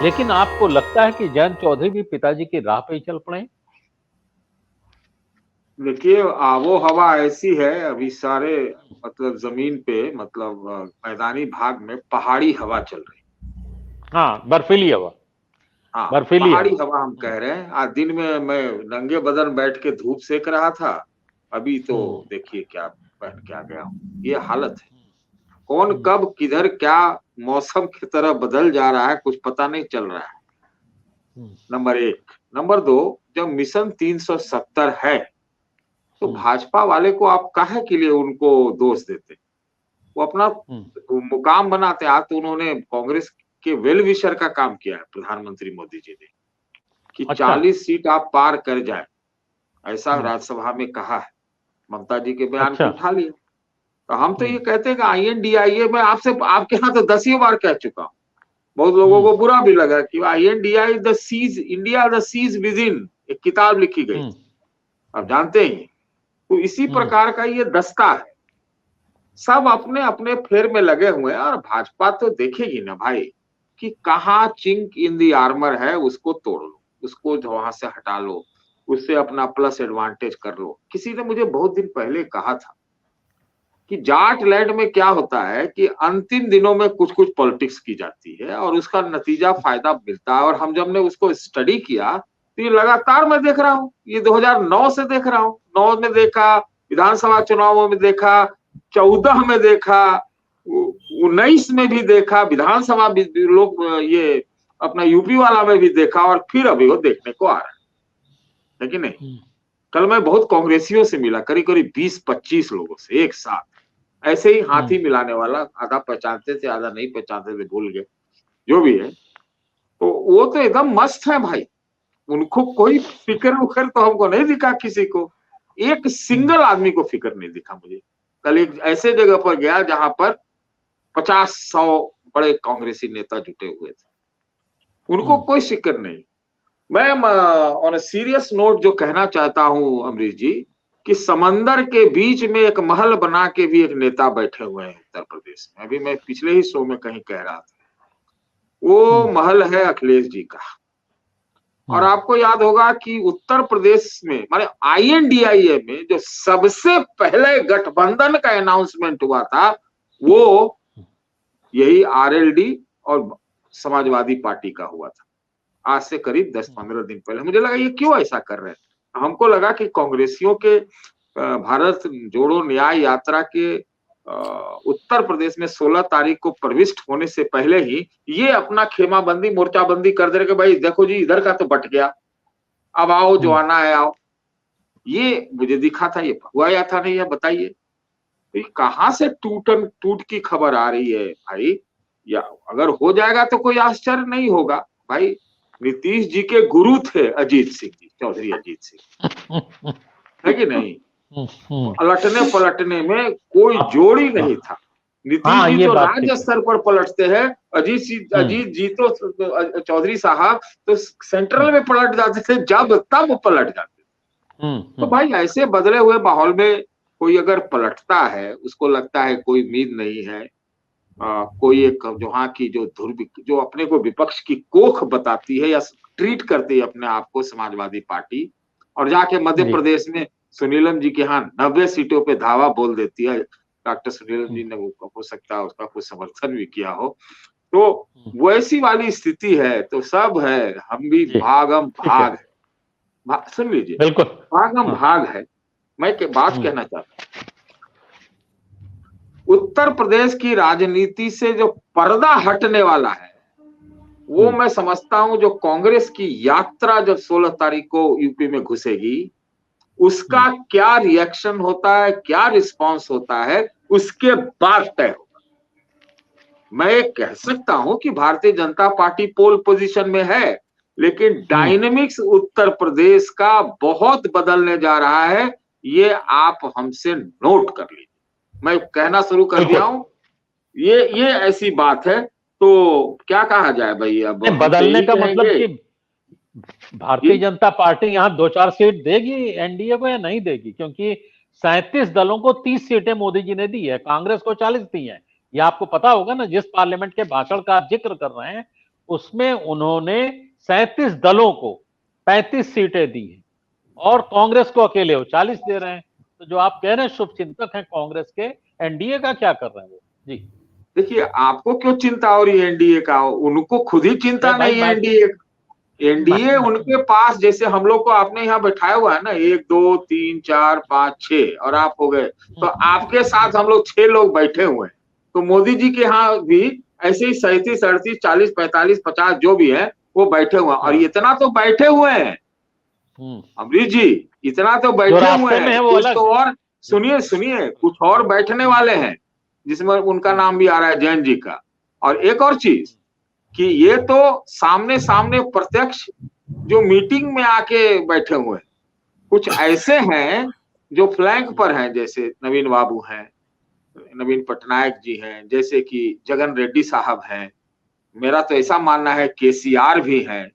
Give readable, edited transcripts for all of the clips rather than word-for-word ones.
लेकिन आपको लगता है कि जयंत चौधरी भी पिताजी की राह पे ही चल पड़े? देखिए, आबो हवा ऐसी है अभी सारे, मतलब जमीन पे, मतलब मैदानी भाग में पहाड़ी हवा चल रही। हाँ, बर्फीली हवा। हाँ, बर्फीली पहाड़ी हवा। हवा हम कह रहे हैं। आज दिन में मैं नंगे बदन बैठ के धूप सेक रहा था, अभी तो हम्म। देखिए क्या पहन के आ गया हूँ। ये हालत है। कौन कब किधर क्या मौसम की तरह बदल जा रहा है, कुछ पता नहीं चल रहा है। नंबर एक। नंबर दो, जब मिशन 370 है तो भाजपा वाले को आप काहे के लिए उनको दोष देते? वो अपना मुकाम बनाते। आज तो उन्होंने कांग्रेस के वेल विशर का काम किया है प्रधानमंत्री मोदी जी ने, कि अच्छा। 40 सीट आप पार कर जाए, ऐसा राज्यसभा में कहा है। ममता जी के बयान को अच्छा। उठा लिया। तो हम तो ये कहते हैं कि INDIA में आपसे, आपके यहाँ तो 10 बार कह चुका हूं। बहुत लोगों को बुरा भी लगा कि INDIA the siege, India the siege within, एक किताब लिखी गई, आप जानते ही। तो इसी प्रकार का ये दस्ता है, सब अपने अपने फेर में लगे हुए हैं। और भाजपा तो देखेगी ना भाई कि कहाँ चिंक इन दी आर्मर है, उसको तोड़ लो, उसको वहां से हटा लो, उससे अपना प्लस एडवांटेज कर लो। किसी ने मुझे बहुत दिन पहले कहा था कि जाट लैंड में क्या होता है कि अंतिम दिनों में कुछ कुछ पॉलिटिक्स की जाती है और उसका नतीजा फायदा मिलता है। और हम जब ने उसको स्टडी किया तो ये लगातार मैं देख रहा हूँ, ये 2009 से देख रहा हूँ। 9 में देखा, विधानसभा चुनावों में देखा, 14 में देखा, 19 में भी देखा, विधानसभा लोग ये अपना यूपी वाला में भी देखा, और फिर अभी वो देखने को आ रहा है कि नहीं। कल मैं बहुत कांग्रेसियों से मिला, करीब करीब 20-25 लोगों से एक साथ, ऐसे ही हाथी मिलाने वाला, आधा पहचानते थे आधा नहीं पहचानते थे, भूल गए, जो भी है। तो वो तो एकदम मस्त है भाई, उनको कोई फिक्र उकर तो हमको नहीं दिखा किसी को। एक सिंगल आदमी को फिक्र नहीं दिखा मुझे। कल एक ऐसे जगह पर गया जहां पर 50-100 बड़े कांग्रेसी नेता जुटे हुए थे, उनको कोई फिक्र नहीं। मैं ऑन सीरियस नोट जो कहना चाहता हूं अमरीश जी, कि समंदर के बीच में एक महल बना के भी एक नेता बैठे हुए हैं उत्तर प्रदेश में। अभी मैं पिछले ही शो में कहीं कह रहा था, वो महल है अखिलेश जी का। और आपको याद होगा कि उत्तर प्रदेश में, माने INDIA में जो सबसे पहले गठबंधन का अनाउंसमेंट हुआ था, वो यही RLD और समाजवादी पार्टी का हुआ था, आज से करीब 10-15 दिन पहले। मुझे लगा ये क्यों ऐसा कर रहे हैं। हमको लगा कि कांग्रेसियों के भारत जोड़ो न्याय यात्रा के उत्तर प्रदेश में 16 तारीख को प्रविष्ट होने से पहले ही ये अपना खेमाबंदी, मोर्चाबंदी कर दे रहे कि भाई देखो जी, इधर का तो बट गया, अब आओ जो आना है आओ। ये मुझे दिखा था, ये हुआ या था नहीं है बताइए। तो कहां से टूट की खबर आ रही है भाई। या अगर हो जाएगा तो कोई आश्चर्य नहीं होगा भाई। नीतीश जी के गुरु थे अजीत सिंह जी, चौधरी अजीत सिंह, है कि नहीं। पलटने पलटने में कोई जोड़ ही नहीं था। नीतीश हाँ, जी ये तो बात ठीक राज्य है। स्तर पर पलटते हैं, अजीत जी तो चौधरी साहब तो सेंट्रल में पलट जाते थे, जब तब पलट जाते थे। तो भाई ऐसे बदले हुए माहौल में कोई अगर पलटता है, उसको लगता है कोई उम्मीद नहीं है, कोई एक वहां की जो जो अपने को विपक्ष की कोख बताती है या ट्रीट करती है अपने आप को समाजवादी पार्टी, और जाके मध्य प्रदेश में सुनीलम जी के यहाँ 90 सीटों पे धावा बोल देती है। डॉक्टर सुनीलम जी ने हो सकता है उसका कुछ समर्थन भी किया हो। तो वैसी वाली स्थिति है, तो सब है, हम भी भागम ठीक है। भाग है। सुन लीजिए, बिल्कुल। भागम हाँ। भाग है। मैं के बात कहना चाहता हूँ, उत्तर प्रदेश की राजनीति से जो पर्दा हटने वाला है, वो मैं समझता हूं जो कांग्रेस की यात्रा जब 16 तारीख को यूपी में घुसेगी, उसका क्या रिएक्शन होता है, क्या रिस्पांस होता है, उसके बाद तय होगा। मैं कह सकता हूं कि भारतीय जनता पार्टी पोल पोजीशन में है, लेकिन डायनेमिक्स उत्तर प्रदेश का बहुत बदलने जा रहा है। ये आप हमसे नोट कर लीजिए। मैं कहना शुरू कर दिया हूं, ये ऐसी बात है। तो क्या कहा जाए भाई, अब हम तो बदलने यही का मतलब कहेंगे। कि भारतीय जनता पार्टी यहां 2-4 सीट देगी एनडीए को या नहीं देगी? क्योंकि 37 दलों को 30 सीटें मोदी जी ने दी है, कांग्रेस को 40 दी है। ये आपको पता होगा ना, जिस पार्लियामेंट के भाषण का आप जिक्र कर रहे हैं उसमें उन्होंने 37 दलों को 35 सीटें दी हैं और कांग्रेस को अकेले वो 40 दे रहे हैं। तो जो आप कह रहे हैं शुभचिंतक हैं कांग्रेस के, एनडीए का क्या कर रहे हैं वो? जी देखिए, आपको क्यों चिंता हो रही है एनडीए का? उनको खुद ही चिंता नहीं है एनडीए। एनडीए उनके पास, जैसे हम लोग को आपने यहाँ बैठाया हुआ है ना, 1 2 3 4 5 6 और आप हो गए, तो आपके साथ हम लोग 6 लोग बैठे हुए हैं। तो मोदी जी के यहाँ भी ऐसे ही 37 38 40 45 50 जो भी है वो बैठे हुए हैं। और इतना तो बैठे हुए हैं अमरीश जी, इतना तो बैठे हुए हैं। कुछ तो और सुनिए सुनिए, कुछ और बैठने वाले हैं जिसमें उनका नाम भी आ रहा है जैन जी का। और एक और चीज कि ये तो सामने सामने प्रत्यक्ष जो मीटिंग में आके बैठे हुए हैं, कुछ ऐसे हैं जो फ्लैंक पर हैं, जैसे नवीन बाबू हैं, नवीन पटनायक जी हैं, जैसे कि जगन रेड्डी साहब हैं, मेरा तो ऐसा मानना है केसीआर भी हैं,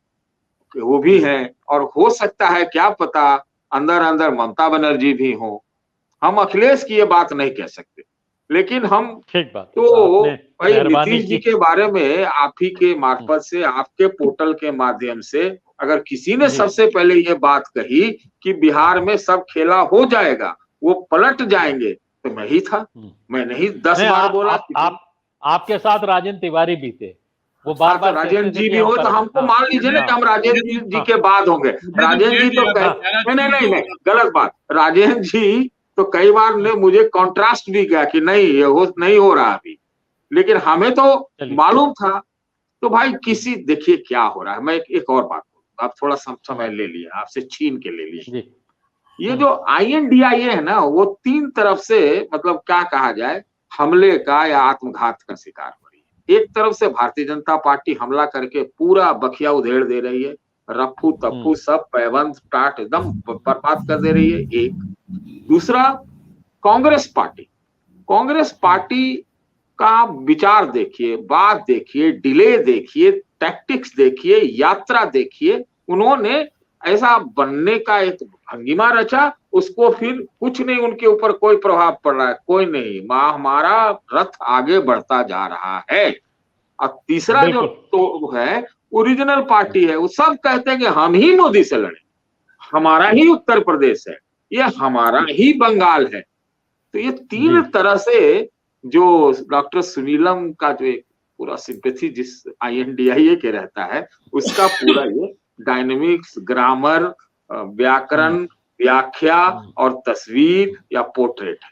वो भी हैं, और हो सकता है क्या पता अंदर अंदर ममता बनर्जी भी हो। हम अखिलेश की ये बात नहीं कह सकते, लेकिन हम तो भाई नीतीश जी के बारे में आप ही के मार्फत से, आपके पोर्टल के माध्यम से, अगर किसी ने सबसे पहले ये बात कही कि बिहार में सब खेला हो जाएगा, वो पलट जाएंगे, तो मैं ही था। मैं नहीं 10 बार बोला। आपके साथ राजेंद्र तिवारी भी थे, वो बार-बार राजेंद्र जी भी हो, तो हमको मान लीजिए ना कि हम राजेंद्र जी के बाद होंगे। राजेंद्र जी तो नहीं, गलत बात। राजेंद्र जी तो कई बार ने मुझे कॉन्ट्रास्ट भी किया कि नहीं ये नहीं हो रहा अभी, लेकिन हमें तो मालूम था। तो भाई किसी, देखिए क्या हो रहा है। मैं एक और बात बोलूं, आप थोड़ा समय ले लिए, आपसे छीन के ले लिए। ये जो INDIA है ना, वो 3 तरफ से, मतलब क्या कहा जाए, हमले का या आत्मघात का शिकार हो रही है। एक तरफ से भारतीय जनता पार्टी हमला करके पूरा बखिया उधेड़ दे रही है, रफ्फू तफ्फू सब पैबंद टाट एकदम बर्बाद कर दे रही है। एक दूसरा, कांग्रेस पार्टी का विचार देखिए, बात देखिए, डिले देखिए, टैक्टिक्स देखिए, यात्रा देखिए। उन्होंने ऐसा बनने का एक भंगिमा रचा, उसको फिर कुछ नहीं, उनके ऊपर कोई प्रभाव पड़ रहा है, कोई नहीं। हमारा रथ आगे बढ़ता जा रहा है। और तीसरा जो तो है ओरिजिनल पार्टी है, वो सब कहते हैं कि हम ही मोदी से लड़े, हमारा ही उत्तर प्रदेश है, ये हमारा ही बंगाल है। तो ये 3 तरह से जो डॉक्टर सुनीलम का जो एक पूरा सिंपैथी जिस INDIA के रहता है, उसका पूरा ये डायनेमिक्स, ग्रामर, व्याकरण, व्याख्या और तस्वीर या पोर्ट्रेट है।